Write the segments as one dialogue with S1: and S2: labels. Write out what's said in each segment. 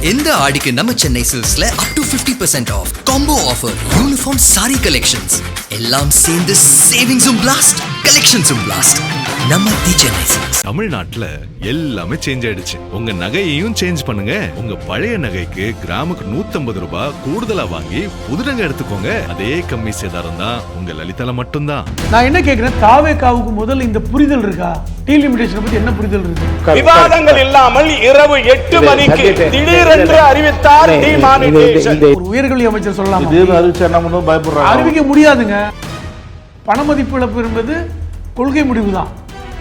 S1: இந்த ஆடிக்கு நம்ம சென்னை சில்க்ஸ்ல up to 50% off combo offer, uniform sari collections எல்லாம் சேர்ந்து சேவிங்ஸும் பிளாஸ்ட், கலெக்ஷன்ஸும் பிளாஸ்ட். நம்ம தி சென்னை சில்க்ஸ்.
S2: தமிழ்நாட்டுல எல்லாமே சேஞ்ச் ஆயிடுச்சு. உங்க நகையையும் சேஞ்ச் பண்ணுங்க. உங்க பழைய நகைக்கு கிராமுக்கு 150 ரூபாய் கூடுதலா வாங்கி புது நகை எடுத்துக்கோங்க. அதே கம்மி சேதாரம் தான் உங்க லலிதால மட்டும்தான்.
S3: நான் என்ன கேக்குறேன், தாவேகாவுக்கு முதல்ல இந்த புரிதல் இருக்கா? டீ லிமிடேஷன் பத்தி என்ன புரிதல் இருக்கு?
S4: விவாதங்கள் இல்லாமல் இரவு 8 மணிக்கு திடீரென்று அறிவித்தார் டிமானிட்டேஷன்.
S3: ஒரு உயர்கல்வி அமைச்சர் சொல்லலாம்,
S5: திடீர்னு அறிவிச்சா என்ன பண்ணுவோம், பயப்படுறாங்க.
S3: அறிவிக்க முடியாதுங்க. பண மதிப்பு இழப்பு என்பது கொள்கை முடிவு தான்,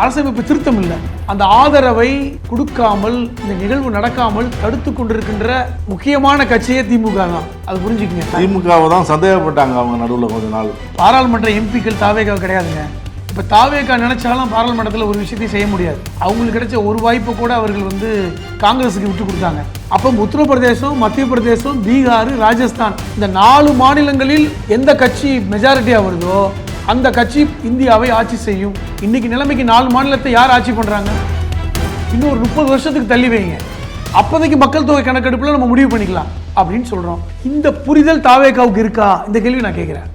S3: அரசமைப்பு திருத்தம் இல்லை. அந்த ஆதரவை கொடுக்காமல் இந்த நிகழ்வு நடக்காமல் தடுத்து கொண்டிருக்கின்ற முக்கியமான கட்சியே திமுக தான். அது புரிஞ்சுக்கங்க.
S5: திமுகவை தான் சந்தேகப்பட்டாங்க அவங்க நடுவில் கொஞ்ச நாள்.
S3: பாராளுமன்ற எம்பிக்கள் தாவேகா கிடையாதுங்க. இப்போ தாவேகா நினைச்சாலும் பாராளுமன்றத்தில் ஒரு விஷயத்தையும் செய்ய முடியாது. அவங்களுக்கு கிடைச்ச ஒரு வாய்ப்பை கூட அவர்கள் காங்கிரஸுக்கு விட்டு கொடுத்தாங்க. அப்போ உத்தரப்பிரதேசம், மத்திய பிரதேசம், பீகார், ராஜஸ்தான் இந்த 4 மாநிலங்களில் எந்த கட்சி மெஜாரிட்டியாக வருதோ அந்த கட்சி இந்தியாவை ஆட்சி செய்யும். இன்னைக்கு நிலைமைக்கு 4 மாநிலத்தை யார் ஆட்சி பண்றாங்க? இன்னும் ஒரு 30 வருஷத்துக்கு தள்ளி வைங்க, அப்போதைக்கு மக்கள் தொகை கணக்கெடுப்புல நம்ம முடிவு பண்ணிக்கலாம் அப்படின்னு சொல்றோம். இந்த புரிதல் தாவேகாவுக்கு இருக்கா? இந்த கேள்வி நான் கேட்கிறேன்.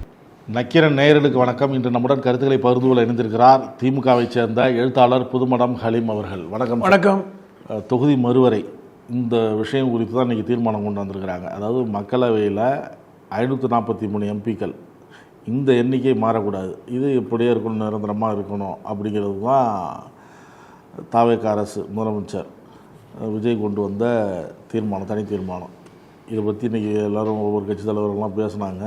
S5: நக்கீரன் நேயர்களுக்கு வணக்கம். இன்று நம்முடன் கருத்துக்களை பகிர்ந்து கொள்ள இணைந்திருக்கிறார் திமுகவை சேர்ந்த எழுத்தாளர் புதுமடம் ஹலீம் அவர்கள். வணக்கம்.
S3: வணக்கம்.
S5: தொகுதி மறுவரை இந்த விஷயம் குறித்து தான் இன்றைக்கி தீர்மானம் கொண்டு வந்திருக்கிறாங்க. அதாவது மக்களவையில் 543 எம்பிக்கள், இந்த எண்ணிக்கை மாறக்கூடாது, இது எப்படியே இருக்கணும், நிரந்தரமாக இருக்கணும் அப்படிங்கிறது தான் தாவேகா அரசு முதலமைச்சர் விஜய் கொண்டு வந்த தீர்மானம், தனி தீர்மானம். இதை பற்றி இன்றைக்கி எல்லோரும் ஒவ்வொரு கட்சி தலைவர்கள்லாம் பேசினாங்க,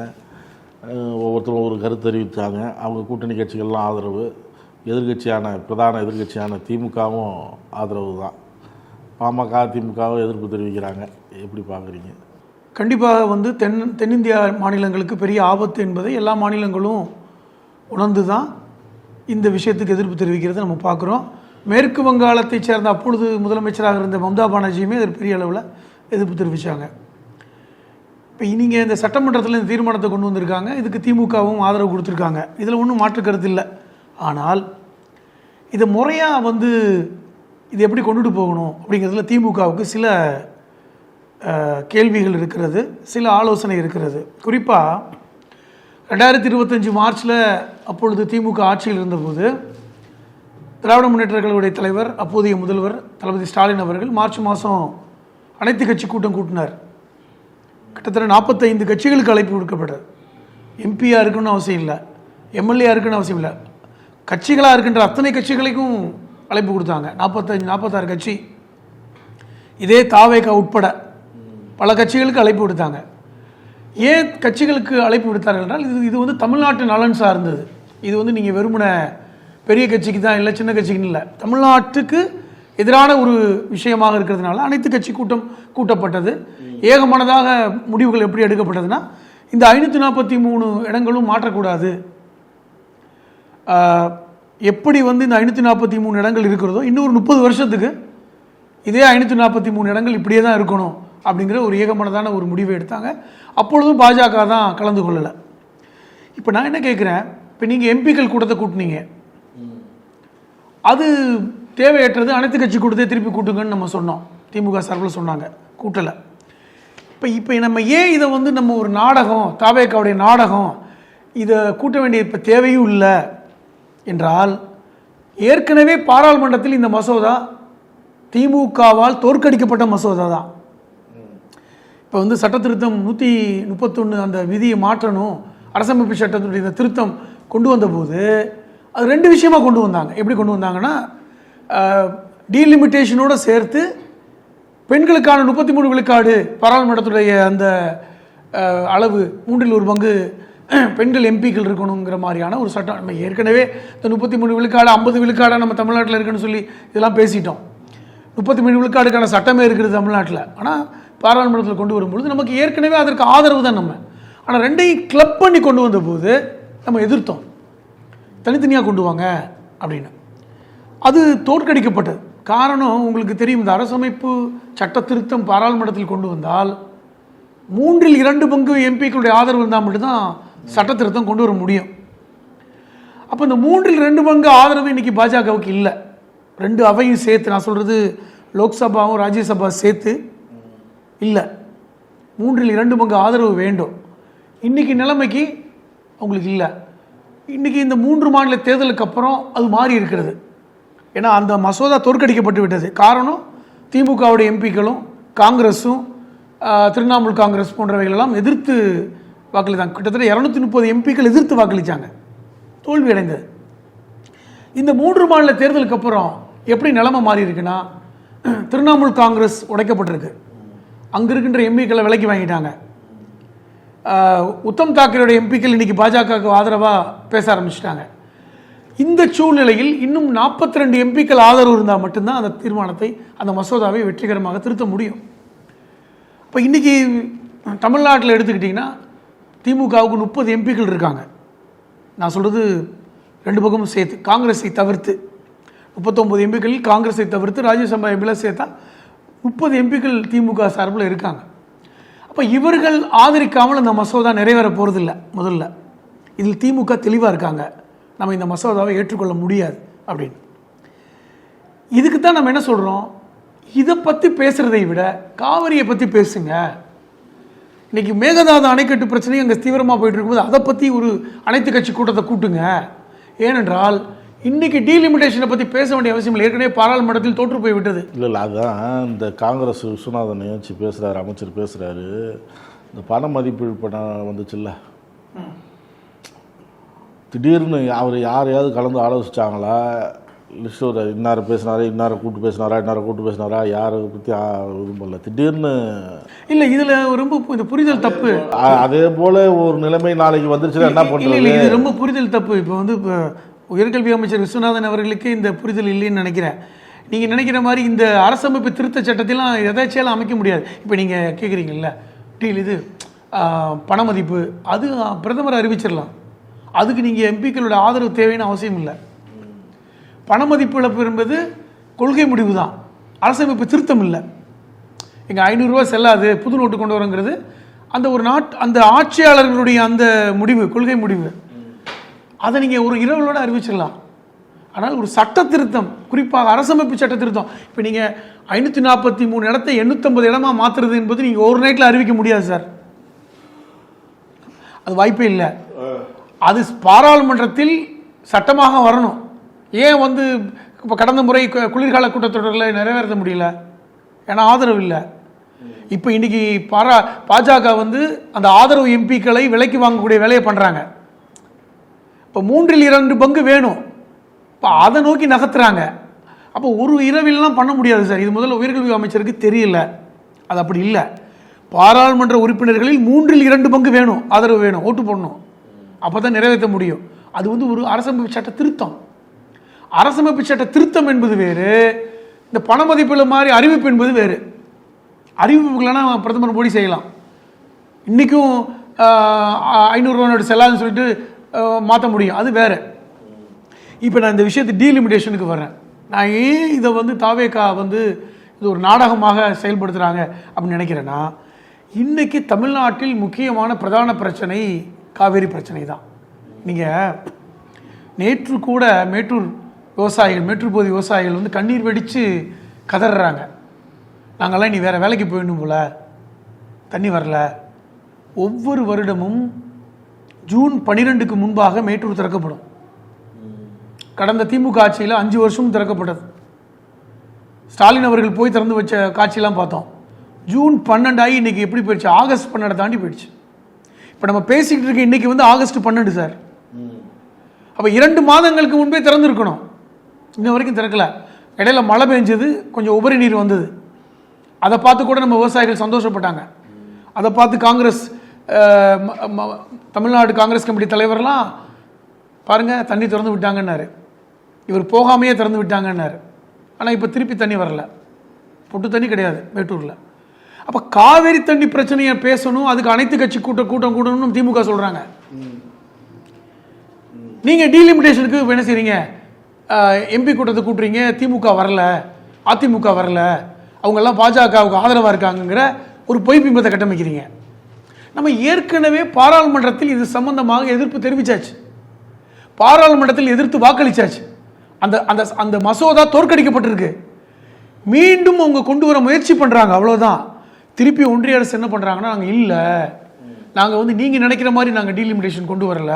S5: ஒவ்வொருத்தரும் ஒரு கருத்து தெரிவித்தாங்க. அவங்க கூட்டணி கட்சிகள்லாம் ஆதரவு, பிரதான எதிர்கட்சியான திமுகவும் ஆதரவு தான். பாமக திமுகவும் எதிர்ப்பு தெரிவிக்கிறாங்க. எப்படி பார்க்குறீங்க?
S3: கண்டிப்பாக தென்னிந்தியா மாநிலங்களுக்கு பெரிய ஆபத்து என்பதை எல்லா மாநிலங்களும் உணர்ந்து தான் இந்த விஷயத்துக்கு எதிர்ப்பு தெரிவிக்கிறது நம்ம பார்க்குறோம். மேற்கு வங்காளத்தை சேர்ந்த அப்பொழுது முதலமைச்சராக இருந்த மம்தா பானர்ஜியுமே அது பெரிய அளவில் எதிர்ப்பு தெரிவித்தாங்க. இப்போ நீங்கள் இந்த சட்டமன்றத்தில் இந்த தீர்மானத்தை கொண்டு வந்திருக்காங்க, இதுக்கு திமுகவும் ஆதரவு கொடுத்துருக்காங்க, இதில் ஒன்றும் மாற்று கருத்து இல்லை. ஆனால் இதை முறையாக இது எப்படி கொண்டுட்டு போகணும் அப்படிங்கிறதுல திமுகவுக்கு சில கேள்விகள் இருக்கிறது, சில ஆலோசனை இருக்கிறது. குறிப்பாக 2025 மார்ச்சில் அப்பொழுது திமுக ஆட்சியில் இருந்தபோது திராவிட முன்னேற்ற கழகத்துடைய தலைவர், அப்போதைய முதல்வர் தளபதி ஸ்டாலின் அவர்கள் மார்ச் மாதம் அனைத்து கட்சி கூட்டம் கூட்டினார். கிட்டத்தட்ட 45 கட்சிகளுக்கு அழைப்பு கொடுக்கப்பட்டது. எம்பியாக இருக்குன்னு அவசியம் இல்லை, எம்எல்ஏ இருக்குன்னு அவசியம் இல்லை, கட்சிகளாக இருக்கின்ற அத்தனை கட்சிகளுக்கும் அழைப்பு கொடுத்தாங்க. 45-46 கட்சி, இதே தாவேகா உட்பட பல கட்சிகளுக்கு அழைப்பு விடுத்தாங்க. ஏன் கட்சிகளுக்கு அழைப்பு விடுத்தார்கள் என்றால் இது தமிழ்நாட்டு நலன் சார்ந்தது. இது நீங்கள் வெறுமனை பெரிய கட்சிக்கு தான் இல்லை, சின்ன கட்சிக்குன்னு இல்லை, தமிழ்நாட்டுக்கு எதிரான ஒரு விஷயமாக இருக்கிறதுனால அனைத்து கட்சி கூட்டம் கூட்டப்பட்டது. ஏகமனதாக முடிவுகள் எப்படி எடுக்கப்பட்டதுன்னா, இந்த 543 இடங்களும் மாற்றக்கூடாது. எப்படி இந்த 543 இடங்கள் இருக்கிறதோ இன்னொரு 30 வருஷத்துக்கு இதே 543 இடங்கள் இப்படியே தான் இருக்கணும் அப்படிங்கிற ஒரு ஏகமனதான ஒரு முடிவை எடுத்தாங்க. அப்பொழுதும் பாஜக தான் கலந்து கொள்ளலை. இப்போ நான் என்ன கேட்குறேன், இப்போ நீங்கள் எம்பிக்கள் கூட்டத்தை கூட்டினீங்க, அது தேவையற்றது, அனைத்து கட்சி கூட்டத்தை திருப்பி கூட்டுங்கன்னு நம்ம சொன்னோம், திமுக சார்பில் சொன்னாங்க, கூட்டலை. இப்போ நம்ம ஏன் இதை நம்ம ஒரு நாடகம், தாவேகாவுடைய நாடகம், இதை கூட்ட வேண்டிய இப்போ தேவையும் இல்லை என்றால், ஏற்கனவே பாராளுமன்றத்தில் இந்த மசோதா திமுகவால் தோற்கடிக்கப்பட்ட மசோதா தான். இப்போ சட்ட திருத்தம் 131 அந்த விதியை மாற்றணும், அரசமைப்பு சட்டத்தினுடைய இந்த திருத்தம் கொண்டு வந்தபோது அது 2 விஷயமாக கொண்டு வந்தாங்க. எப்படி கொண்டு வந்தாங்கன்னா, டீலிமிட்டேஷனோடு சேர்த்து பெண்களுக்கான 33 விழுக்காடு பாராளுமன்றத்துடைய அந்த அளவு 1/3 பெண்கள் எம்பிக்கள் இருக்கணுங்கிற மாதிரியான ஒரு சட்டம். நம்ம ஏற்கனவே இந்த 33 விழுக்காடு 50 விழுக்காடாக நம்ம தமிழ்நாட்டில் இருக்குன்னு சொல்லி இதெல்லாம் பேசிட்டோம். 33 விழுக்காடுக்கான சட்டமே இருக்குது தமிழ்நாட்டில். ஆனால் பாராளுமன்றத்தில் கொண்டு வரும்பொழுது நமக்கு ஏற்கனவே அதற்கு ஆதரவு தான் நம்ம. ஆனால் 2ஐயும் கிளப் பண்ணி கொண்டு வந்தபோது நம்ம எதிர்த்தோம், தனித்தனியாக கொண்டு வாங்க அப்படின்னு. அது தோற்கடிக்கப்பட்டது. காரணம் உங்களுக்கு தெரியும், இந்த அரசமைப்பு சட்ட திருத்தம் பாராளுமன்றத்தில் கொண்டு வந்தால் 3/2 எம்பிக்களுடைய ஆதரவு இருந்தால் மட்டும்தான் சட்ட திருத்தம் கொண்டு வர முடியும். அப்போ இந்த 3/2 ஆதரவு இன்னைக்கு பாஜகவுக்கு இல்லை. 2 அவையும் சேர்த்து, நான் சொல்கிறது லோக்சபாவும் ராஜ்யசபா சேர்த்து இல்லை, 2/3 ஆதரவு வேண்டும். இன்றைக்கி நிலைமைக்கு அவங்களுக்கு இல்லை. இன்றைக்கி இந்த 3 மாநில தேர்தலுக்கு அப்புறம் அது மாறி இருக்கிறது. ஏன்னா அந்த மசோதா தோற்கடிக்கப்பட்டு விட்டது. காரணம், திமுகவுடைய எம்பிக்களும் காங்கிரஸும் திரிணாமுல் காங்கிரஸ் போன்றவைகளெல்லாம் எதிர்த்து வாக்களித்தாங்க. கிட்டத்தட்ட 230 எம்பிக்கள் எதிர்த்து வாக்களித்தாங்க, தோல்வி அடைந்தது. இந்த 3 மாநில தேர்தலுக்கு அப்புறம் எப்படி நிலைமை மாறி இருக்குன்னா, திரிணாமுல் காங்கிரஸ் உடைக்கப்பட்டிருக்கு, அங்கே இருக்கின்ற எம்பிக்களை விலைக்கு வாங்கிட்டாங்க. உத்தம் தாக்கரேயோட எம்பிக்கள் இன்னைக்கு பாஜகவுக்கு ஆதரவாக பேச ஆரம்பிச்சிட்டாங்க. இந்த சூழ்நிலையில் இன்னும் 42 எம்பிக்கள் ஆதரவு இருந்தால் மட்டும்தான் அந்த தீர்மானத்தை, அந்த மசோதாவை வெற்றிகரமாக திருத்த முடியும். இப்போ இன்றைக்கி தமிழ்நாட்டில் எடுத்துக்கிட்டிங்கன்னா திமுகவுக்கு 30 எம்பிக்கள் இருக்காங்க. நான் சொல்கிறது 2 பக்கமும் சேர்த்து, காங்கிரஸை தவிர்த்து 39 எம்பிக்களில் காங்கிரஸை தவிர்த்து ராஜ்யசபா எம்பியில் சேர்த்தா 30 எம்பிக்கள் திமுக சார்பில் இருக்காங்க. அப்போ இவர்கள் ஆதரிக்காமல் அந்த மசோதா நிறைவேற போகிறதில்ல. முதல்ல இதில் திமுக தெளிவாக இருக்காங்க, நம்ம இந்த மசோதாவை ஏற்றுக்கொள்ள முடியாது அப்படின்னு. இதுக்கு தான் நம்ம என்ன சொல்கிறோம், இதை பற்றி பேசுகிறதை விட காவிரியை பற்றி பேசுங்க. இன்றைக்கி மேகதாது அணைக்கட்டு பிரச்சனையும் அங்கே தீவிரமாக போயிட்டு இருக்கும்போது அதை பற்றி ஒரு அனைத்து கட்சி கூட்டத்தை கூட்டுங்க. ஏனென்றால் இன்றைக்கி டீலிமிட்டேஷனை பற்றி பேச வேண்டிய அவசியம் இல்லை, ஏற்கனவே பாராளுமன்றத்தில் தோற்று போய் விட்டது.
S5: இல்லை அதுதான் இந்த காங்கிரஸ் விஸ்வநாதன் நிகழ்ச்சி பேசுகிறாரு, அமைச்சர் பேசுகிறாரு, இந்த பண மதிப்பீடு பணம் வந்துச்சுல்ல, திடீர்னு அவர் யாரையாவது கலந்து ஆலோசிச்சாங்களா, லிஸ்ட் ஒரு இன்னாரை பேசினாரா, இன்னாரை கூட்டு பேசினாரா, யாரை பற்றி இதுவும் பண்ணல, திடீர்னு
S3: இல்லை. இதில் ரொம்ப இந்த புரிதல் தப்பு.
S5: அதே போல் ஒரு நிலைமை நாளைக்கு வந்துருச்சுன்னா என்ன பண்ணுறது?
S3: இது ரொம்ப புரிதல் தப்பு. இப்போ உயர்கல்வி அமைச்சர் விஸ்வநாதன் அவர்களுக்கு இந்த புரிதல் இல்லைன்னு நினைக்கிறேன். நீங்கள் நினைக்கிற மாதிரி இந்த அரசமைப்பு திருத்த சட்டத்திலாம் எதாச்சியாலும் அமைக்க முடியாது. இப்போ நீங்கள் கேட்குறீங்கல்ல இது பண மதிப்பு, அது பிரதமர் அறிவிச்சிடலாம், அதுக்கு நீங்கள் எம்பிக்களோட ஆதரவு தேவைன்னு அவசியம் இல்லை. பண மதிப்பு இழப்பு என்பது கொள்கை முடிவு தான், அரசமைப்பு திருத்தம் இல்லை. எங்கள் 500 ரூபா செல்லாது, புது நோட்டு கொண்டு வரங்கிறது அந்த ஒரு அந்த ஆட்சியாளர்களுடைய அந்த முடிவு, கொள்கை முடிவு. அதை நீங்கள் ஒரு இரவலோடு அறிவிச்சிடலாம். ஆனால் ஒரு சட்ட திருத்தம், குறிப்பாக அரசமைப்பு சட்ட திருத்தம், இப்போ நீங்கள் 543 இடத்தை 850 இடமா மாற்றுறது என்பது நீங்கள் ஒரு நைட்டில் அறிவிக்க முடியாது சார், அது வாய்ப்பே இல்லை. அது பாராளுமன்றத்தில் சட்டமாக வரணும். ஏன் இப்போ கடந்த முறை குளிர்கால கூட்டத்தொடரில் நிறைவேற்ற முடியல? ஏன்னா ஆதரவு இல்லை. இப்போ இன்றைக்கி பாஜக அந்த ஆதரவு எம்பிக்களை விலைக்கு வாங்கக்கூடிய வேலையை பண்ணுறாங்க. இப்போ 2/3 வேணும், இப்போ அதை நோக்கி நகர்த்துறாங்க. அப்போ ஒரு இரவில்லாம் பண்ண முடியாது சார். இது முதல்ல உயர்கல்வி அமைச்சருக்கு தெரியல, அது அப்படி இல்லை. பாராளுமன்ற உறுப்பினர்களில் 2/3 வேணும், ஆதரவு வேணும், ஓட்டு போடணும், அப்போ தான் நிறைவேற்ற முடியும். அது ஒரு அரசமைப்பு சட்ட திருத்தம். அரசமைப்பு சட்ட திருத்தம் என்பது வேறு, இந்த பண மதிப்பீடு மாதிரி அறிவிப்பு என்பது வேறு. அறிவிப்புகளா பிரதமர் மோடி செய்யலாம், இன்றைக்கும் 500 ரூபா நோட்டு செல்லாதுன்னு சொல்லிட்டு மாற்ற முடியும், அது வேறு. இப்போ நான் இந்த விஷயத்தை டீலிமிட்டேஷனுக்கு வரேன். நான் ஏன் இதை தாவேகா இது ஒரு நாடகமாக செயல்படுத்துகிறாங்க அப்படின்னு நினைக்கிறேன்னா, இன்றைக்கி தமிழ்நாட்டில் முக்கியமான பிரதான பிரச்சனை காவேரி பிரச்சனை தான். நீங்கள் நேற்று கூட மேட்டூர் பகுதி விவசாயிகள் கண்ணீர் வெடித்து கதறாங்க. நாங்கள்லாம் நீ வேறு வேலைக்கு போயிடணும் போல, தண்ணி வரல. ஒவ்வொரு வருடமும் ஜூன் 12க்கு முன்பாக மேட்டூர் திறக்கப்படும். கடந்த திமுக ஆட்சியில் 5 வருஷமும் திறக்கப்பட்டது. ஸ்டாலின் அவர்கள் போய் திறந்து வச்ச காட்சியெல்லாம் பார்த்தோம். ஜூன் 12 ஆகி இன்றைக்கி எப்படி போயிடுச்சு, ஆகஸ்ட் 12 தாண்டி போயிடுச்சு. இப்போ நம்ம பேசிக்கிட்டு இருக்க இன்றைக்கி ஆகஸ்ட் 12 சார். அப்போ 2 மாதங்களுக்கு முன்பே திறந்துருக்கணும், இன்ன வரைக்கும் திறக்கல. இடையில மழை பெஞ்சது, கொஞ்சம் உபரி நீர் வந்தது, அதை பார்த்து கூட நம்ம விவசாயிகள் சந்தோஷப்பட்டாங்க. அதை பார்த்து காங்கிரஸ் தமிழ்நாடு காங்கிரஸ் கமிட்டி தலைவர்லாம் பாருங்கள் தண்ணி திறந்து விட்டாங்கன்னாரு, இவர் போகாமையே திறந்து விட்டாங்கன்னாரு. ஆனால் இப்போ திருப்பி தண்ணி வரல, பொட்டு தண்ணி கிடையாது மேட்டூரில். அப்போ காவேரி தண்ணி பிரச்சனையை பேசணும், அதுக்கு அனைத்து கட்சி கூட்டம் கூடணும்னு திமுக சொல்கிறாங்க. நீங்கள் டீலிமிட்டேஷனுக்கு என்ன செய்றீங்க, எம்பி கூட்டத்தை கூட்டுறீங்க, திமுக வரல, அதிமுக வரல, அவங்கெல்லாம் பாஜகவுக்கு ஆதரவாக இருக்காங்கங்கிற ஒரு பொய் பிம்பத்தை கட்டமைக்கிறீங்க. நம்ம ஏற்கனவே பாராளுமன்றத்தில் இது சம்பந்தமாக எதிர்ப்பு தெரிவித்தாச்சு, பாராளுமன்றத்தில் எதிர்த்து வாக்களிச்சாச்சு. அந்த அந்த அந்த மசோதா தோற்கடிக்கப்பட்டிருக்கு. மீண்டும் அவங்க கொண்டு வர முயற்சி பண்ணுறாங்க, அவ்வளோதான். திருப்பி ஒன்றிய அரசு என்ன பண்ணுறாங்கன்னா, நாங்கள் இல்லை, நாங்கள் வந்து நீங்கள் நினைக்கிற மாதிரி நாங்கள் டீலிமிட்டேஷன் கொண்டு வரல,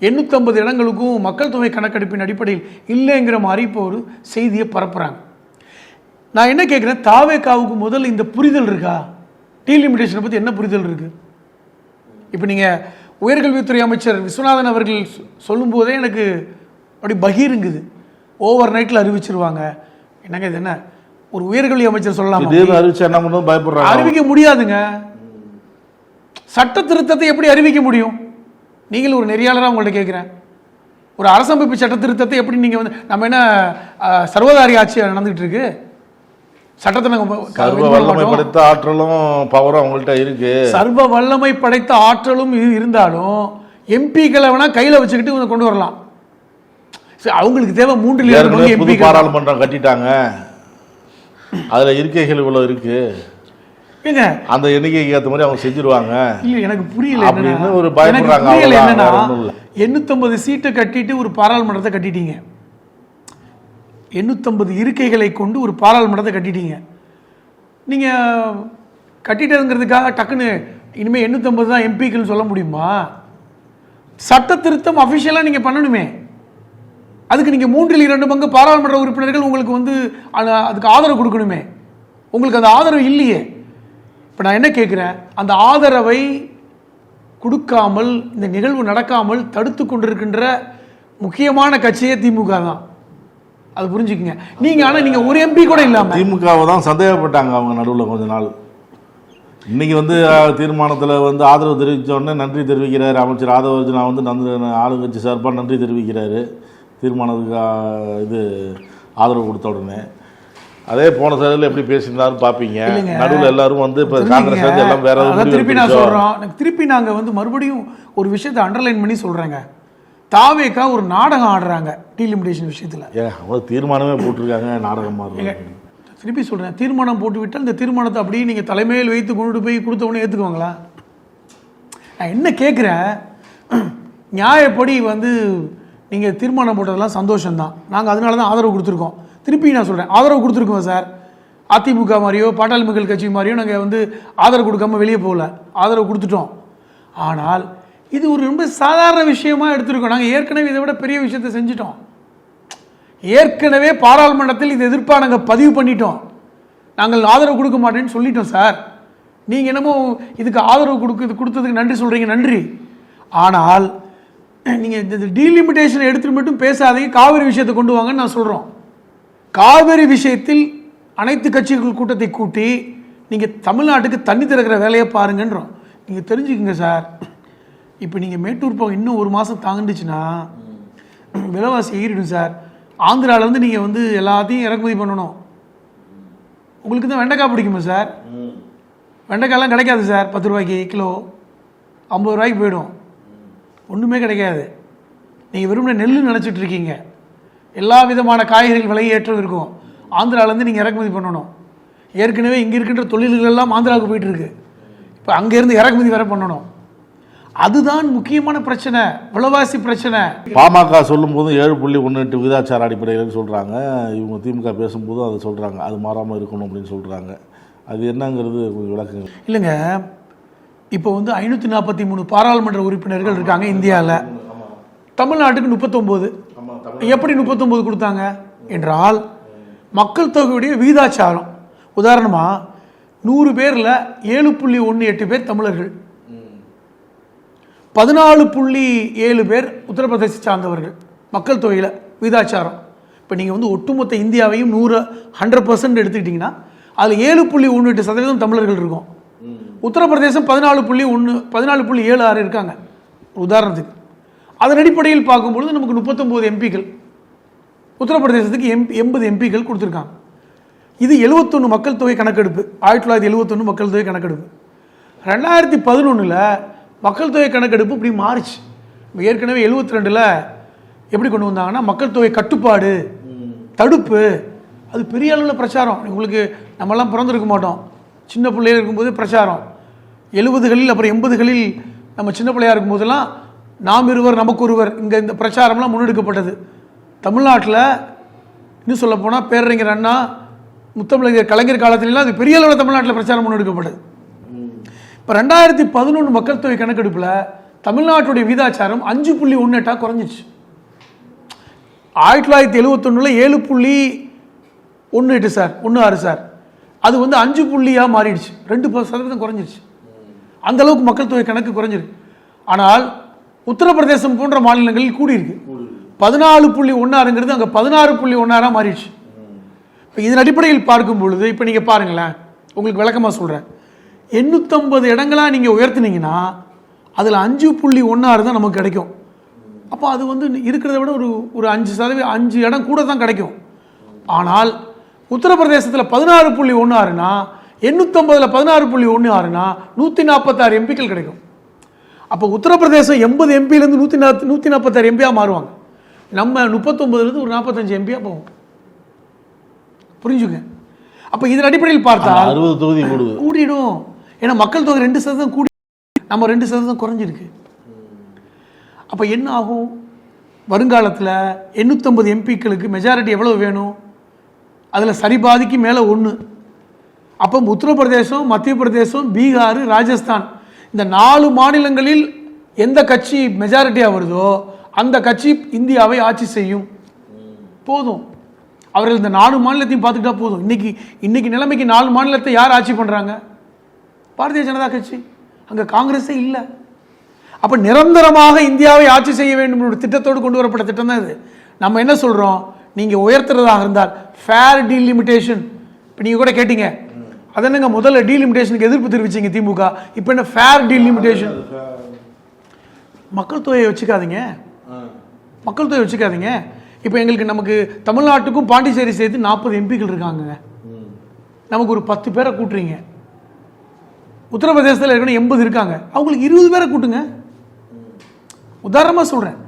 S3: 850 இடங்களுக்கும் மக்கள் தொகை கணக்கெடுப்பின் அடிப்படையில் இல்லைங்கிற மாதிரி இப்போ ஒரு செய்தியை பரப்புகிறாங்க. நான் என்ன கேட்குறேன், தாவேகாவுக்கு முதல்ல இந்த புரிதல் இருக்கா? டீலிமிட்டேஷனை பற்றி என்ன புரிதல் இருக்குது? இப்போ நீங்கள் உயர்கல்வித்துறை அமைச்சர் விஸ்வநாதன் அவர்கள் சொல்லும்போதே எனக்கு அப்படி பகீருங்குது. ஓவர் நைட்டில் அறிவிச்சிருவாங்க. என்னங்க இது, என்ன ஒரு உயர்கல்வி அமைச்சர் சொல்லலாம்? அறிவிக்க முடியாதுங்க. சட்ட திருத்தத்தை எப்படி அறிவிக்க முடியும்? நீங்கள் ஒரு நெறியாளராக உங்கள்கிட்ட கேட்குறேன், ஒரு அரசமைப்பு சட்ட திருத்தத்தை எப்படி நீங்கள் வந்து, நம்ம என்ன சர்வதாரி ஆட்சி நடந்துகிட்டு இருக்கு? சட்டத்தை
S5: சர்வ வல்லமை படைத்த ஆற்றலும் பவரும் அவங்கள்ட்ட இருக்கு.
S3: சர்வ வல்லமை படைத்த ஆற்றலும் இருந்தாலும் எம்பிக்களை வேணா கையில் வச்சுக்கிட்டு கொண்டு வரலாம். அவங்களுக்கு தேவை 3
S5: புது பாராளுமன்றம் கட்டிட்டாங்க, அதுல இருக்கைகள் இவ்வளவு இருக்கு, அந்த எண்ணிக்கைக்கு ஏற்ற மாதிரி அவங்க செஞ்சிருவாங்க.
S3: இல்ல எனக்கு புரியல
S5: அப்படின்னு ஒரு பயப்படுறாங்க.
S3: என்னன்னா 850 சீட்டை கட்டிட்டு ஒரு பாராளுமன்றத்தை கட்டிட்டீங்க, 850 இருக்கைகளை கொண்டு ஒரு பாராளுமன்றத்தை கட்டிட்டீங்க. நீங்க கட்டிட்டதுங்கிறதுக்காக டக்குன்னு இனிமேல் 850 தான் எம்பிக்கள் சொல்ல முடியுமா? சட்ட திருத்தம் அஃபிஷியலாக நீங்கள் பண்ணணுமே. அதுக்கு நீங்கள் 2/3 பாராளுமன்ற உறுப்பினர்கள் உங்களுக்கு வந்து அதுக்கு ஆதரவு கொடுக்கணுமே. உங்களுக்கு அந்த ஆதரவு இல்லையே. இப்போ நான் என்ன கேட்குறேன், அந்த ஆதரவை கொடுக்காமல் இந்த நிகழ்வு நடக்காமல் தடுத்து கொண்டிருக்கின்ற முக்கியமான கட்சியே திமுக தான். அது புரிஞ்சுக்குங்க நீங்க. ஆனால் நீங்கள் ஒரு எம்பி கூட இல்லாமல்
S5: திமுகவை தான் சந்தேகப்பட்டாங்க அவங்க நடுவில் கொஞ்ச நாள். இன்னைக்கு வந்து தீர்மானத்தில் வந்து ஆதரவு தெரிவித்த உடனே நன்றி தெரிவிக்கிறார் அமைச்சர் ஆதவர்ஜுனா. வந்து ஆளுங்கட்சி சார்பாக நன்றி தெரிவிக்கிறாரு தீர்மானத்துக்கு இது ஆதரவு கொடுத்த உடனே. அதே போன தேர்தலில் எப்படி பேசியிருந்தாலும் பார்ப்பீங்க. நடுவில் எல்லாரும் வந்து இப்போ காங்கிரஸ் வந்து எல்லாம் வேற
S3: திருப்பி நான் சொல்கிறோம். திருப்பி நாங்கள் வந்து மறுபடியும் ஒரு விஷயத்தை அண்டர்லைன் பண்ணி சொல்கிறேங்க. தாவேகா ஒரு நாடகம் ஆடுறாங்க டீலிமிட்டேஷன் விஷயத்தில்.
S5: அவங்க தீர்மானமே போட்டிருக்காங்க, நாடகமாக.
S3: திருப்பி சொல்கிறேன், தீர்மானம் போட்டு விட்டால் இந்த தீர்மானத்தை அப்படியே நீங்கள் தலைமையில் வைத்து கொண்டு போய் கொடுத்தவொடனே ஏற்றுக்குவாங்களா? நான் என்ன கேட்குறேன், நியாயப்படி வந்து நீங்கள் தீர்மானம் போட்டதெல்லாம் சந்தோஷம்தான், நாங்கள் அதனால தான் ஆதரவு கொடுத்துருக்கோம். திருப்பி நான் சொல்கிறேன், ஆதரவு கொடுத்துருக்கோம் சார். அதிமுக மாதிரியோ பாட்டாளி மக்கள் கட்சி மாதிரியோ நாங்கள் வந்து ஆதரவு கொடுக்காம வெளியே போகல, ஆதரவு கொடுத்துட்டோம். ஆனால் இது ஒரு ரொம்ப சாதாரண விஷயமா எடுத்துருக்கோம். நாங்கள் ஏற்கனவே இதை விட பெரிய விஷயத்தை செஞ்சிட்டோம். ஏற்கனவே பாராளுமன்றத்தில் இது எதிர்ப்பாக நாங்கள் பதிவு பண்ணிட்டோம். நாங்கள் ஆதரவு கொடுக்க மாட்டேன்னு சொல்லிட்டோம் சார். நீங்கள் என்னமோ இதுக்கு ஆதரவு கொடுத்ததுக்கு நன்றி சொல்கிறீங்க, நன்றி. ஆனால் நீங்கள் இந்த டீலிமிட்டேஷன் எடுத்துட்டு மட்டும் பேசாதீங்க, காவிரி விஷயத்தை கொண்டு வாங்கன்னு நான் சொல்கிறோம். காவிரி விஷயத்தில் அனைத்து கட்சிகள் கூட்டத்தை கூட்டி நீங்கள் தமிழ்நாட்டுக்கு தண்ணி திறக்கிற வேலையை பாருங்கன்றோம். நீங்கள் தெரிஞ்சுக்கங்க சார், இப்போ நீங்கள் மேட்டூர் போக இன்னும் 1 மாதம் தாங்கிடுச்சுன்னா விலைவாசி ஏறிடும் சார். ஆந்திராவிலேருந்து நீங்கள் வந்து எல்லாத்தையும் இறக்குமதி பண்ணணும். உங்களுக்கு தான் வெண்டைக்காய் பிடிக்குமா சார்? வெண்டைக்காயெல்லாம் கிடைக்காது சார். 10 ரூபாய்க்கு கிலோ, 50 ரூபாய்க்கு போயிடும், ஒன்றுமே கிடைக்காது. நீங்கள் வெறுமனே நெல் நினச்சிட்டு இருக்கீங்க. எல்லா விதமான காய்கறிகள் விலை ஏற்றம் இருக்கும். ஆந்திராவிலேருந்து நீங்கள் இறக்குமதி பண்ணணும். ஏற்கனவே இங்கே இருக்கின்ற தொழில்கள் எல்லாம் ஆந்திராவுக்கு போயிட்டுருக்கு. இப்போ அங்கேருந்து இறக்குமதி வேற பண்ணணும். அதுதான் முக்கியமான பிரச்சனை, விலைவாசி பிரச்சனை.
S5: பாமக சொல்லும் போது 7.18 விகிதாச்சார அடிப்படையில் சொல்கிறாங்க. இவங்க திமுக பேசும்போதும் அதை சொல்கிறாங்க, அது மாறாமல் இருக்கணும் அப்படின்னு சொல்கிறாங்க. அது என்னங்கிறது கொஞ்சம் விளக்குங்க.
S3: இல்லைங்க, இப்போ வந்து 543 பாராளுமன்ற உறுப்பினர்கள் இருக்காங்க இந்தியாவில். தமிழ்நாட்டுக்கு 39. எப்படி 39 கொடுத்தாங்க என்றால் மக்கள் தொகையுடைய விகிதாச்சாரம். உதாரணமாக 100 பேரில் 7.18 பேர் தமிழர்கள், 14.7 பேர் உத்தரப்பிரதேச சார்ந்தவர்கள் மக்கள் தொகையில் விகிதாச்சாரம். இப்போ நீங்கள் வந்து ஒட்டுமொத்த இந்தியாவையும் 100% எடுத்துக்கிட்டிங்கன்னா அதில் 7.18% தமிழர்கள் இருக்கும். உத்தரப்பிரதேசம் 14.76 இருக்காங்க உதாரணத்துக்கு. அதன் அடிப்படையில் பார்க்கும்பொழுது நமக்கு 39 எம்பிக்கள், உத்தரப்பிரதேசத்துக்கு 80 எம்பிக்கள் கொடுத்துருக்காங்க. இது 71 மக்கள் தொகை கணக்கெடுப்பு, 1971 மக்கள் தொகை கணக்கெடுப்பு. 2011 மக்கள் தொகை கணக்கெடுப்பு இப்படி மாறிச்சு. ஏற்கனவே 72 எப்படி கொண்டு வந்தாங்கன்னா மக்கள் தொகை கட்டுப்பாடு, தடுப்பு. அது பெரிய அளவில் பிரச்சாரம். உங்களுக்கு நம்மெல்லாம் பிறந்திருக்க மாட்டோம், சின்ன பிள்ளையாக இருக்கும்போது பிரச்சாரம். 70களில் அப்புறம் 80களில் நம்ம சின்ன பிள்ளையாக இருக்கும்போதெல்லாம் நாம் இருவர் நமக்கு ஒருவர், இங்கே இந்த பிரச்சாரம்லாம் முன்னெடுக்கப்பட்டது. தமிழ்நாட்டில் இன்னும் சொல்லப்போனால் பேரறிஞர் அண்ணா, முத்தமிழர் கலைஞர் காலத்திலாம் அது பெரிய அளவில் தமிழ்நாட்டில் பிரச்சாரம் முன்னெடுக்கப்பட்டது. இப்போ 2011 மக்கள் தொகை கணக்கெடுப்பில் தமிழ்நாட்டுடைய விகிதாச்சாரம் 5.18 குறைஞ்சிச்சு. 1971 7.18 சார், 16 சார், அது வந்து 5 மாறிடுச்சு, 2% குறைஞ்சிருச்சு. அந்த அளவுக்கு மக்கள் தொகை கணக்கு குறைஞ்சிருக்கு. ஆனால் உத்தரப்பிரதேசம் போன்ற மாநிலங்களில் கூடியிருக்கு. 14.16ங்கிறது அங்கே 16.16 மாறிடுச்சு. இப்போ இதன் அடிப்படையில் பார்க்கும் பொழுது இப்போ நீங்கள் பாருங்களேன், உங்களுக்கு விளக்கமாக சொல்கிறேன். 850 இடங்களாக நீங்கள் உயர்த்தினீங்கன்னா அதில் 5.16 தான் நமக்கு கிடைக்கும். அப்போ அது வந்து இருக்கிறத விட ஒரு 5% இடம் கூட தான் கிடைக்கும். ஆனால் உத்தரப்பிரதேசத்தில் 16.16னா 850ல் 16.16னா 146 எம்பிக்கள் கிடைக்கும். அப்போ உத்தரப்பிரதேசம் 80 எம்பியிலேருந்து 146 எம்பியாக மாறுவாங்க. நம்ம 39லேருந்து ஒரு 45 எம்பியாக போவோம். புரிஞ்சுங்க. அப்போ இதன் அடிப்படையில் பார்த்தா
S5: 60 தொகுதி
S3: கூடிடும். ஏன்னா மக்கள் தொகை 2% கூடி, நம்ம 2% குறைஞ்சிருக்கு. அப்போ என்ன ஆகும்? வருங்காலத்தில் 850 எம்பிக்களுக்கு மெஜாரிட்டி எவ்வளோ வேணும்? அதில் சரிபாதிக்கு மேலே 1. அப்போ உத்தரப்பிரதேசம், மத்திய பிரதேசம், பீகார், ராஜஸ்தான் இந்த 4 மாநிலங்களில் எந்த கட்சி மெஜாரிட்டியாக வருதோ அந்த கட்சி இந்தியாவை ஆட்சி செய்யும். போதும், அவர்கள் இந்த 4 மாநிலத்தையும் பார்த்துக்கிட்டா போதும். இன்னைக்கு நிலைமைக்கு 4 மாநிலத்தை யார் ஆட்சி பண்ணுறாங்க? பாரதிய ஜனதா கட்சி. அங்கே காங்கிரஸே இல்லை. அப்போ நிரந்தரமாக இந்தியாவை ஆட்சி செய்ய வேண்டும் என்ற திட்டத்தோடு கொண்டு வரப்பட்ட திட்டம் தான் இது. நம்ம என்ன சொல்கிறோம்? நீங்கள் உயர்த்துறதாக இருந்தால் ஃபேர் டீலிமிட்டேஷன். இப்போ நீங்கள் கூட கேட்டீங்க, அது என்னங்க முதல்ல டீலிமிட்டேஷனுக்கு எதிர்ப்பு தெரிவிச்சிங்க திமுக, இப்போ என்ன ஃபேர் டீலிமிட்டேஷன்? மக்கள் தொகையை வச்சுக்காதீங்க, மக்கள் தொகை வச்சுக்காதீங்க. இப்போ நமக்கு தமிழ்நாட்டுக்கும் பாண்டிச்சேரி சேர்த்து 40 எம்பிக்கள் இருக்காங்க. நமக்கு ஒரு 10 பேரை கூட்டுறீங்க. உத்தரப்பிரதேசத்தில் ஏற்கனவே 80 இருக்காங்க, அவங்களுக்கு 20 பேரை கூட்டுங்க. உதாரணமாக சொல்கிறேன்.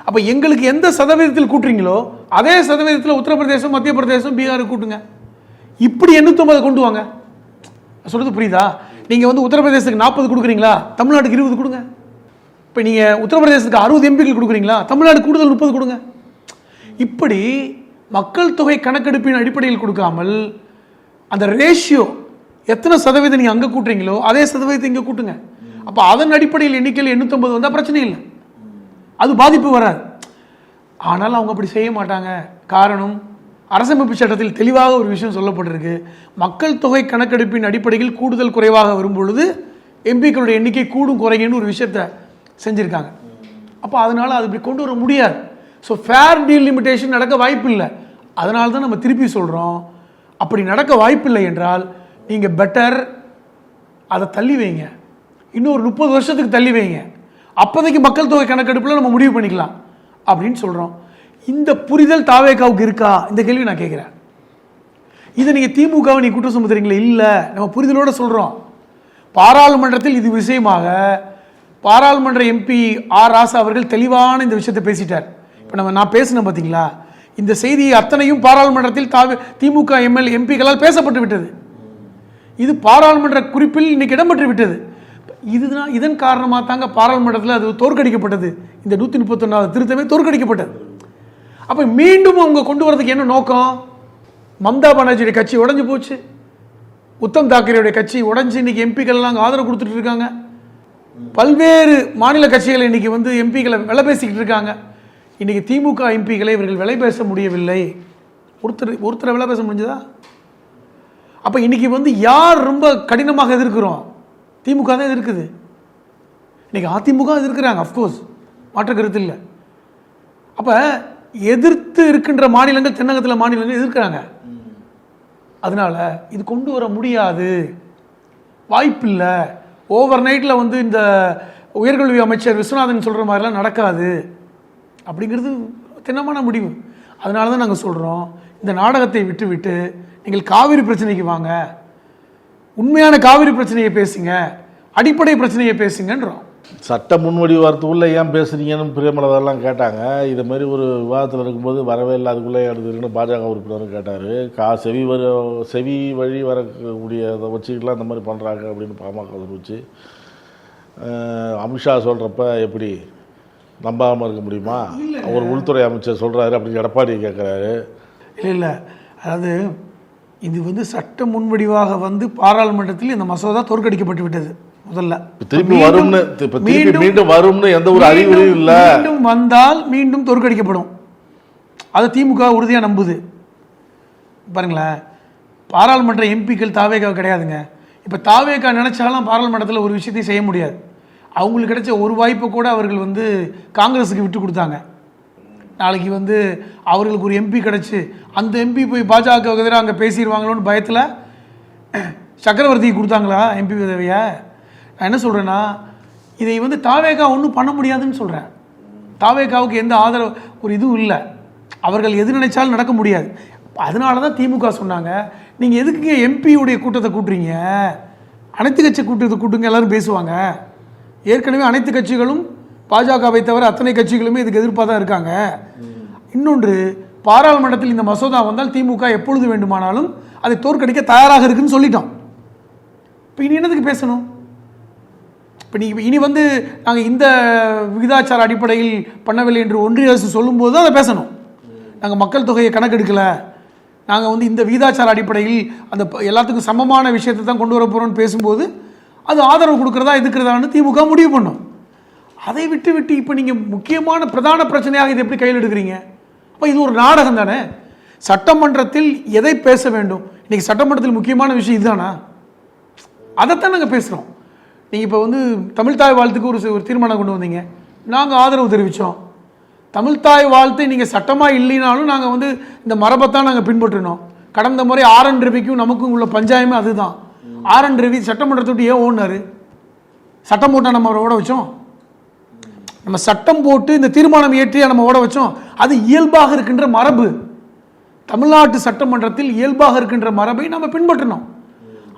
S3: அப்போ எங்களுக்கு எந்த சதவீதத்தில் கூட்டுறீங்களோ அதே சதவீதத்தில் உத்தரப்பிரதேசம், மத்திய பிரதேசம், பீகார் கூட்டுங்க. இப்படி 850 கொண்டு வாங்க. சொல்கிறது புரியுதா? நீங்கள் வந்து உத்தரப்பிரதேசத்துக்கு 40 கொடுக்குறீங்களா, தமிழ்நாட்டுக்கு 20 கொடுங்க. இப்போ நீங்கள் உத்தரப்பிரதேசத்துக்கு 60 எம்பிக்கள் கொடுக்குறீங்களா, தமிழ்நாடு கூடுதல் 30 கொடுங்க. இப்படி மக்கள் தொகை கணக்கெடுப்பின் அடிப்படையில் கொடுக்காமல் அந்த ரேஷியோ எத்தனை சதவீதம் நீங்கள் அங்கே கூட்டுறீங்களோ அதே சதவீதத்தை இங்கே கூட்டுங்க. அப்போ அதன் அடிப்படையில் எண்ணிக்கையில் 850 வந்தால் பிரச்சனை இல்லை, அது பாதிப்பு வராது. ஆனால் அவங்க அப்படி செய்ய மாட்டாங்க. காரணம், அரசமைப்பு சட்டத்தில் தெளிவாக ஒரு விஷயம் சொல்லப்பட்டிருக்கு. மக்கள் தொகை கணக்கெடுப்பின் அடிப்படையில் கூடுதல் குறைவாக வரும்பொழுது எம்பிக்களுடைய எண்ணிக்கை கூடும் குறைங்கன்னு ஒரு விஷயத்தை செஞ்சுருக்காங்க. அப்போ அதனால் அது இப்படி கொண்டு வர முடியாது. ஸோ ஃபேர் டீலிமிட்டேஷன் நடக்க வாய்ப்பு இல்லை. அதனால தான் நம்ம திருப்பி சொல்கிறோம், அப்படி நடக்க வாய்ப்பில்லை என்றால் நீங்கள் பெட்டர் அதை தள்ளி வைங்க, இன்னொரு 30 வருஷத்துக்கு தள்ளி வைங்க. அப்போதைக்கு மக்கள் தொகை கணக்கெடுப்பில் நம்ம முடிவு பண்ணிக்கலாம் அப்படின்னு சொல்கிறோம். இந்த புரிதல் தாவேகாவுக்கு இருக்கா? இந்த கேள்வி நான் கேட்குறேன். இதை நீங்கள் திமுகவை நீ குற்றம் சுமத்துறீங்களே, இல்லை, நம்ம புரிதலோடு சொல்கிறோம். பாராளுமன்றத்தில் இது விஷயமாக பாராளுமன்ற எம்பி ஆர் ராசா அவர்கள் தெளிவான இந்த விஷயத்தை பேசிட்டார். இப்போ நான் பேசினேன் பார்த்தீங்களா, இந்த செய்தி அத்தனையும் பாராளுமன்றத்தில் திமுக எம்பிக்களால் பேசப்பட்டு விட்டது. இது பாராளுமன்ற குறிப்பில் இன்னைக்கு இடம்பெற்று விட்டது. இதுதான் இதன் காரணமாக தாங்க பாராளுமன்றத்தில் அது தோற்கடிக்கப்பட்டது. இந்த 131வது திருத்தமே தோற்கடிக்கப்பட்டது. அப்போ மீண்டும் அவங்க கொண்டு வரதுக்கு என்ன நோக்கம்? மம்தா பானர்ஜியுடைய கட்சி உடஞ்சி போச்சு, உத்தம் தாக்கரேயுடைய கட்சி உடஞ்சி இன்னைக்கு எம்பிக்கள்லாம் ஆதரவு கொடுத்துட்டு இருக்காங்க. பல்வேறு மாநில கட்சிகள் இன்னைக்கு வந்து எம்பிக்களை விலை பேசிக்கிட்டு இருக்காங்க. இன்னைக்கு திமுக எம்பிக்களை இவர்கள் விலை பேச முடியவில்லை. ஒருத்தரை விலை பேச முடிஞ்சதா? அப்போ இன்னைக்கு வந்து யார் ரொம்ப கடினமாக எதிர்க்கிறோம்? திமுக தான் எதிர்க்குது. இன்னைக்கு அதிமுக எதிர்க்கிறாங்க, அஃப்கோர்ஸ், மாற்ற கருத்து இல்லை. அப்போ எதிர்த்து இருக்கின்ற மாநிலங்கள், தென்னகத்தில் மாநிலங்கள் எதிர்க்கிறாங்க. அதனால இது கொண்டு வர முடியாது, வாய்ப்பில்லை. ஓவர் நைட்டில் வந்து இந்த உயர்கல்வி அமைச்சர் விஸ்வநாதன் சொல்கிற மாதிரிலாம் நடக்காது அப்படிங்கிறது திண்ணமான முடிவு. அதனால தான் நாங்கள் சொல்கிறோம், இந்த நாடகத்தை விட்டு நீங்கள் காவிரி பிரச்சனைக்கு வாங்க, உண்மையான காவிரி பிரச்சனையை பேசுங்க, அடிப்படை பிரச்சனையை பேசுங்கன்றோம்.
S5: சட்ட முன்வடிவு வரத்துக்குள்ளே ஏன் பேசுறீங்கன்னு பிரியமலதெல்லாம் கேட்டாங்க. இது மாதிரி ஒரு விவாதத்தில் இருக்கும்போது வரவே இல்லை, அதுக்குள்ளே எடுத்துருக்குன்னு பாஜக உறுப்பினரும் கேட்டார். செவி வழி வரக்கூடியதை வச்சுக்கலாம் இந்த மாதிரி பண்ணுறாங்க அப்படின்னு பாமக வச்சு அமித்ஷா சொல்கிறப்ப எப்படி நம்பாமல் இருக்க முடியுமா? ஒரு உள்துறை அமைச்சர் சொல்கிறாரு அப்படின்னு எடப்பாடி கேட்குறாரு.
S3: இல்லை, அதாவது இது வந்து சட்ட முன்வடிவாக வந்து பாராளுமன்றத்தில் இந்த மசோதா தோற்கடிக்கப்பட்டு விட்டது. முதல்ல
S5: மீண்டும் வரும்னு எந்த ஒரு அறிகுறியும் இல்ல.
S3: மீண்டும் வந்தால் மீண்டும் தோற்கடிக்கப்படும். அதை திமுக உறுதியாக நம்புது. பாருங்களேன், பாராளுமன்ற எம்பிக்கள் தாவேகா கிடையாதுங்க. இப்போ தாவேகா நினைச்சாலும் பாராளுமன்றத்தில் ஒரு விஷயத்தையும் செய்ய முடியாது. அவங்களுக்கு கிடைச்ச ஒரு வாய்ப்பை கூட அவர்கள் வந்து காங்கிரஸுக்கு விட்டு கொடுத்தாங்க. நாளைக்கு வந்து அவர்களுக்கு ஒரு எம்பி கிடச்சி அந்த எம்பி போய் பாஜக எதிராக அங்கே பேசிடுவாங்களோன்னு பயத்தில் சக்கரவர்த்திக்கு கொடுத்தாங்களா எம்பி உதவியை? நான் என்ன சொல்கிறேன்னா, இதை வந்து தாவேகா ஒன்றும் பண்ண முடியாதுன்னு சொல்கிறேன். தாவேகாவுக்கு எந்த ஆதரவு ஒரு இதுவும் இல்லை. அவர்கள் எது நினைச்சாலும் நடக்க முடியாது. அதனால தான் திமுக சொன்னாங்க, நீங்கள் எதுக்குங்க எம்பியுடைய கூட்டத்தை கூட்டுறீங்க, அனைத்து கட்சி கூட்டத்தை கூட்டுங்க, எல்லோரும் பேசுவாங்க. ஏற்கனவே அனைத்து கட்சிகளும் பாஜகவை தவிர அத்தனை கட்சிகளுமே இதுக்கு எதிர்ப்பாக தான் இருக்காங்க. இன்னொன்று, பாராளுமன்றத்தில் இந்த மசோதா வந்தால் திமுக எப்பொழுது வேண்டுமானாலும் அதை தோற்கடிக்க தயாராக இருக்குன்னு சொல்லிட்டோம். இப்போ இனி என்னதுக்கு பேசணும்? இப்போ இனி வந்து நாங்கள் இந்த விகிதாச்சார அடிப்படையில் பண்ணவில்லை என்று ஒன்றிய அரசு சொல்லும்போது தான் அதை பேசணும். நாங்கள் மக்கள் தொகையை கணக்கெடுக்கலை, நாங்கள் வந்து இந்த விகிதாச்சார அடிப்படையில் அந்த எல்லாத்துக்கும் சமமான விஷயத்தை தான் கொண்டு வர போகிறோம்னு பேசும்போது அது ஆதரவு கொடுக்குறதா எதுக்குறதான்னு திமுக முடிவு பண்ணும். அதை விட்டு இப்போ நீங்கள் முக்கியமான பிரதான பிரச்சனையாக இதை எப்படி கையில் எடுக்கிறீங்க? அப்போ இது ஒரு நாடகம் தானே. சட்டமன்றத்தில் எதை பேச வேண்டும்? இன்றைக்கி சட்டமன்றத்தில் முக்கியமான விஷயம் இதுதானா? அதைத்தான் நாங்கள் பேசுகிறோம். நீங்கள் இப்போ வந்து தமிழ்தாய் வாழ்த்துக்கு ஒரு தீர்மானம் கொண்டு வந்தீங்க, நாங்கள் ஆதரவு தெரிவித்தோம். தமிழ்தாய் வாழ்த்தை நீங்கள் சட்டமாக இல்லைனாலும் நாங்கள் வந்து இந்த மரபைத்தான் நாங்கள் பின்பற்றினோம். கடந்த முறை ஆர்என் ரவிக்கும் நமக்கும் உள்ள பஞ்சாயமே அதுதான். ஆர்என் ரவி சட்டமன்றத்தை விட்டு ஏன் ஓடினார்? சட்டம் போட்டால் நம்ம அவரை ஓட வச்சோம்? நம்ம சட்டம் போட்டு இந்த தீர்மானம் ஏற்றியா நம்ம ஓட வச்சோம்? அது இயல்பாக இருக்கின்ற மரபு. தமிழ்நாட்டு சட்டமன்றத்தில் இயல்பாக இருக்கின்ற மரபை நம்ம பின்பற்றினோம்.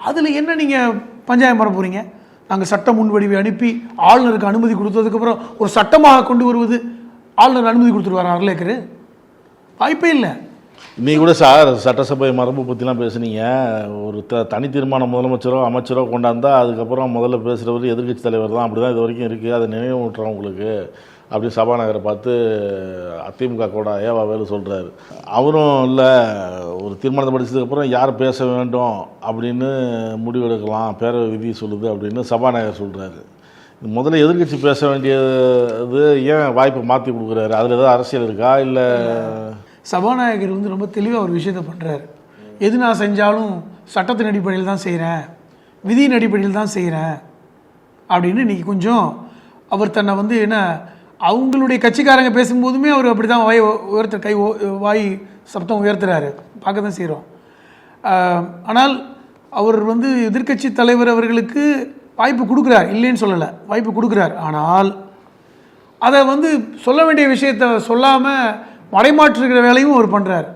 S3: அதில் என்ன நீங்கள் பஞ்சாயம் வர போகிறீங்க? நாங்கள் சட்ட முன்வடிவை அனுப்பி ஆளுநருக்கு அனுமதி கொடுத்ததுக்கப்புறம் ஒரு சட்டமாக கொண்டு வருவது, ஆளுநர் அனுமதி கொடுத்துருவார் அர்லேக்கரு? வாய்ப்பே இல்லை.
S5: நீங்கள் கூட சார் சட்டசபை மரபு பற்றிலாம் பேசுனீங்க. ஒரு தனி தீர்மானம் முதலமைச்சரோ அமைச்சரோ கொண்டாந்தா அதுக்கப்புறம் முதல்ல பேசுகிறவர் எதிர்கட்சி தலைவர் தான். அப்படி தான் இது வரைக்கும் இருக்குது. அதை நினைவூட்டுறோம் உங்களுக்கு அப்படின்னு சபாநாயகரை பார்த்து அதிமுக கூட ஏவா வேலு சொல்கிறாரு. அவரும் இல்லை, ஒரு தீர்மானத்தை படித்ததுக்கப்புறம் யார் பேச வேண்டும் அப்படின்னு முடிவெடுக்கலாம், பேரவை விதி சொல்லுது அப்படின்னு சபாநாயகர் சொல்கிறாரு. முதல்ல எதிர்கட்சி பேச வேண்டியது ஏன் வாய்ப்பை மாற்றி கொடுக்குறாரு? அதில் ஏதாவது அரசியல் இருக்கா? இல்லை
S3: சபாநாயகர் வந்து ரொம்ப தெளிவாக ஒரு விஷயத்தை பண்ணுறாரு. எது நான் செஞ்சாலும் சட்டத்தின் அடிப்படையில் தான் செய்கிறேன், விதியின் அடிப்படையில் தான் செய்கிறேன் அப்படின்னு இன்றைக்கி கொஞ்சம் அவர் தன்னை வந்து என்ன, அவங்களுடைய கட்சிக்காரங்க பேசும்போதுமே அவர் அப்படி தான் வாய் சப்தம் உயர்த்துறாரு, பார்க்க தான் செய்கிறோம். ஆனால் அவர் வந்து எதிர்க்கட்சி தலைவர் அவர்களுக்கு வாய்ப்பு கொடுக்குறார், இல்லைன்னு சொல்லலை, வாய்ப்பு கொடுக்குறார். ஆனால் அதை வந்து சொல்ல வேண்டிய விஷயத்தை சொல்லாமல் மடைமாற்றுகிற வேலையும் அவர் பண்ணுறார்,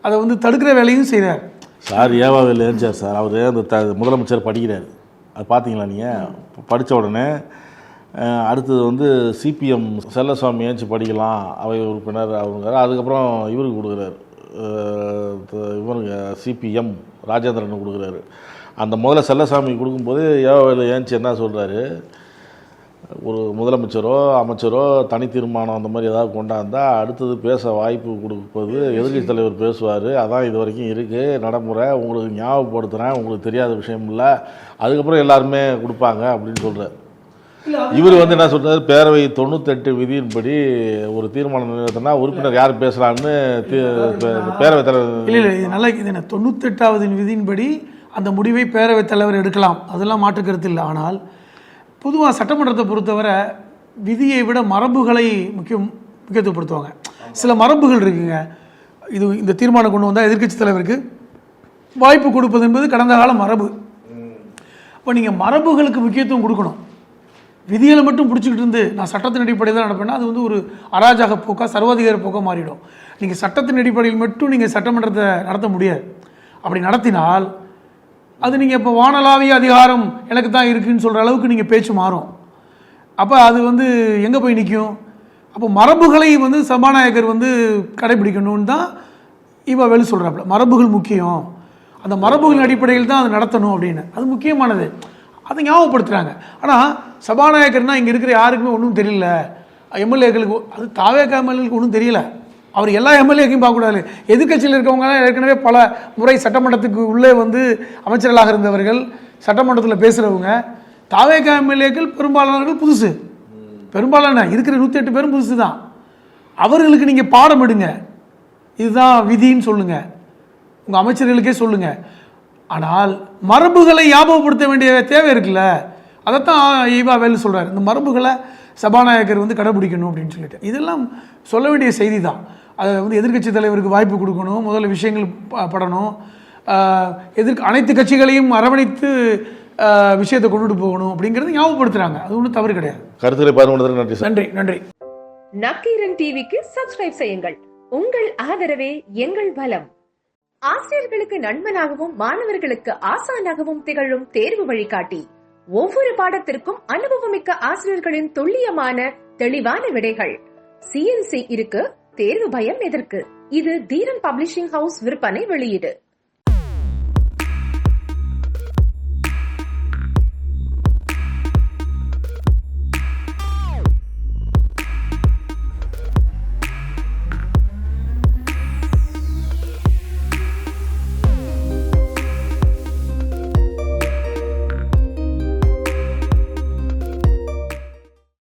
S3: அதை வந்து தடுக்கிற வேலையும் செய்கிறார்.
S5: Sir ஏவாவில் ஏஞ்சார் sir. அவர் அந்த முதலமைச்சர் படிக்கிறார், அது பார்த்தீங்களா? நீங்கள் படித்த உடனே அடுத்தது வந்து சிபிஎம் செல்லசாமி ஏஞ்சி படிக்கலாம் அவை உறுப்பினர் அவங்க, அதுக்கப்புறம் இவருக்கு கொடுக்குறாரு, இவருக்கு சிபிஎம் ராஜேந்திரன் கொடுக்குறாரு. அந்த முதல்ல செல்லசாமி கொடுக்கும்போது ஏவாவில் ஏஞ்சி என்ன சொல்கிறாரு, ஒரு முதலமைச்சரோ அமைச்சரோ தனி தீர்மானம் அந்த மாதிரி ஏதாவது கொண்டாந்தால் அடுத்தது பேச வாய்ப்பு கொடுப்பது எதிர்கட்சி தலைவர் பேசுவார், அதான் இது வரைக்கும் இருக்குது நடைமுறை, உங்களுக்கு ஞாபகப்படுத்துகிறேன், உங்களுக்கு தெரியாத விஷயம் இல்லை, அதுக்கப்புறம் எல்லாருமே கொடுப்பாங்க அப்படின்னு சொல்கிறார். இவர் வந்து என்ன சொல்கிறார், பேரவை 98 விதியின்படி ஒரு தீர்மானம் நிறைவேற்றினா உறுப்பினர் யார் பேசலான்னு பேரவைத் தலைவர்
S3: இல்லை இது நல்லா இது என்ன 98வது விதியின்படி அந்த முடிவை பேரவைத் தலைவர் எடுக்கலாம், அதெல்லாம் மாற்று கருத்து இல்லை. ஆனால் பொதுவாக சட்டமன்றத்தை பொறுத்தவரை விதியை விட மரபுகளை முக்கியத்துவப்படுத்துவாங்க. சில மரபுகள் இருக்குங்க. இது இந்த தீர்மானம் கொண்டு வந்தால் எதிர்க்கட்சி தலைவருக்கு வாய்ப்பு கொடுப்பது என்பது கடந்த கால மரபு. இப்போ நீங்கள் மரபுகளுக்கு முக்கியத்துவம் கொடுக்கணும். விதிகளை மட்டும் பிடிச்சிக்கிட்டு இருந்து நான் சட்டத்தின் அடிப்படையில் தான் நடப்பேன்னா அது வந்து ஒரு அராஜக போக்கா சர்வாதிகார போக்கா மாறிடும். நீங்கள் சட்டத்தின் அடிப்படையில் மட்டும் நீங்கள் சட்டமன்றத்தை நடத்த முடியாது. அப்படி நடத்தினால் அது நீங்கள் இப்போ வானளாவிய அதிகாரம் எனக்கு தான் இருக்குதுன்னு சொல்கிற அளவுக்கு நீங்கள் பேச்சு மாறும். அப்போ அது வந்து எங்கே போய் நிற்கும்? அப்போ மரபுகளை வந்து சபாநாயகர் வந்து கடைபிடிக்கணும்னு தான் இவ வெளி சொல்கிறாப்புல. மரபுகள் முக்கியம், அந்த மரபுகளின் அடிப்படையில் தான் அதை நடத்தணும் அப்படின்னு, அது முக்கியமானது, அதை ஞாபகப்படுத்துகிறாங்க. ஆனால் சபாநாயகர்னால் இங்கே இருக்கிற யாருக்குமே ஒன்றும் தெரியல, எம்எல்ஏக்களுக்கு அது தாவேக எம்எல்ஏக்கு ஒன்றும் தெரியல, அவர் எல்லா எம்எல்ஏக்கையும் பார்க்கக்கூடாது. எதிர்கட்சியில் இருக்கவங்க ஏற்கனவே பல முறை சட்டமன்றத்துக்கு உள்ளே வந்து அமைச்சர்களாக இருந்தவர்கள், சட்டமன்றத்தில் பேசுகிறவங்க. தாவேகா எம்எல்ஏக்கள் பெரும்பாலானவர்கள் புதுசு, பெரும்பாலான இருக்கிற 108 பேரும் புதுசு தான். அவர்களுக்கு நீங்கள் பாடம் எடுங்க, இதுதான் விதின்னு சொல்லுங்க, உங்கள் அமைச்சர்களுக்கே சொல்லுங்க. ஆனால் மரபுகளை ஞாபகப்படுத்த வேண்டிய தேவை இருக்குல்ல, அதைத்தான் ஈவா வேலு சொல்கிறார். இந்த மரபுகளை சபாநாயகர் வந்து கடைபிடிக்கணும் அப்படின்னு சொல்லிட்டு, இதெல்லாம் சொல்ல வேண்டிய செய்தி தான். அதை வந்து எதிர்க்கட்சி தலைவருக்கு வாய்ப்பு கொடுக்கணும், முதல்ல விஷயங்கள் படணும், அனைத்து கட்சிகளையும் அரவணைத்து விஷயத்தை கொண்டுட்டு போகணும் அப்படிங்கிறது ஞாபகப்படுத்துறாங்க. அது ஒன்றும் தவறு கிடையாது.
S5: கருத்துக்களை பார்வையிடுவதற்கு நன்றி.
S3: நன்றி நன்றி.
S6: நக்கீரன் டிவிக்கு சப்ஸ்கிரைப் செய்யுங்கள். உங்கள் ஆதரவே எங்கள் பலம். ஆசிரியர்களுக்கு நண்பனாகவும் மாணவர்களுக்கு ஆசானாகவும் திகழும் தேர்வு வழிகாட்டி. ஒவ்வொரு பாடத்திற்கும் அனுபவமிக்க ஆசிரியர்களின் துல்லியமான தெளிவான விடைகள். CNC இருக்கு, தேர்வு பயம் எதற்கு? இது தீரன் பப்ளிஷிங் ஹவுஸ் விற்பனை வெளியீடு.